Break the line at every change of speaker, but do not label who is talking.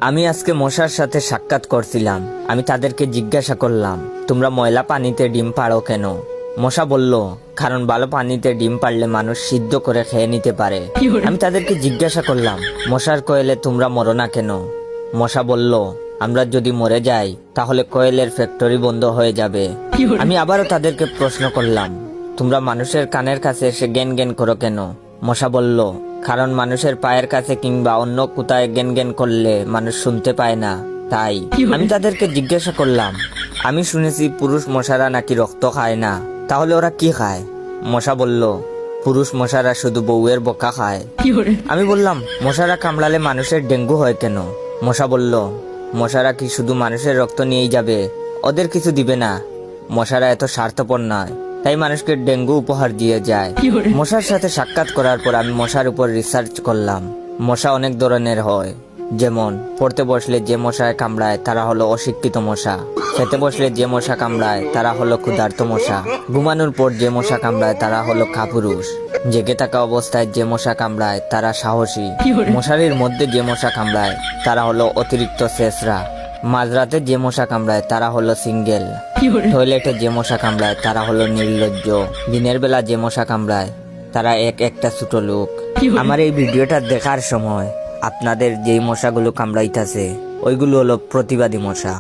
আমি আজকে মশার সাথে সাক্ষাৎ করছিলাম। আমি তাদেরকে জিজ্ঞাসা করলাম, তোমরা ময়লা পানিতে ডিম পাড়ো কেন? মশা বলল, কারণ ভালো পানিতে ডিম পারলে মানুষ সিদ্ধ করে খেয়ে নিতে পারে। আমি তাদেরকে জিজ্ঞাসা করলাম, মশার কোয়েলে তোমরা মরো না কেন? মশা বলল, আমরা যদি মরে যাই তাহলে কোয়েলের ফ্যাক্টরি বন্ধ হয়ে যাবে। আমি আবারও তাদেরকে প্রশ্ন করলাম, তোমরা মানুষের কানের কাছে এসে জ্ঞান জ্ঞান করো কেন? মশা বলল, কারণ মানুষের পায়ের কাছে কিংবা অন্য কোথায় জ্ঞান জ্ঞান করলে মানুষ শুনতে পায় না, তাই। আমি তাদেরকে জিজ্ঞাসা করলাম, আমি শুনেছি পুরুষ মশারা নাকি রক্ত খায় না, তাহলে ওরা কি খায়? মশা বলল, পুরুষ মশারা শুধু বউয়ের বোকা খায়। আমি বললাম, মশারা কামড়ালে মানুষের ডেঙ্গু হয় কেন? মশা বলল, মশারা কি শুধু মানুষের রক্ত নিয়েই যাবে, ওদের কিছু দিবে না। মশারা এত স্বার্থপর নয়, তাই মানুষকে ডেঙ্গু উপহার দিয়ে যায়। মশার সাথে সাক্ষাৎ করার পর আমি মশার উপর রিসার্চ করলাম। মশা অনেক ধরনের হয়, যেমন পড়তে বসলে যে মশায় কামড়ায় তারা হলো অশিক্ষিত মশা, খেতে বসলে যে মশা কামড়ায় তারা হলো ক্ষুধার্ত মশা, ঘুমানোর পর যে মশা কামড়ায় তারা হলো কাপুরুষ, জেগে থাকা অবস্থায় যে মশা কামড়ায় তারা সাহসী, মশারির মধ্যে যে মশা কামড়ায় তারা হলো অতিরিক্ত শেষরা, মাঝরাতে যে মশা কামড়ায় তারা হলো সিঙ্গেল, টয়লেটে যে মশা কামড়ায় তারা হলো নির্লজ্জ, দিনের বেলা যে মশা কামড়ায় তারা একটা ছোট লোক। আমার এই ভিডিওটা দেখার সময় আপনাদের যেই মশাগুলো কামড়াইতেছে ওইগুলো হলো প্রতিবাদী মশা।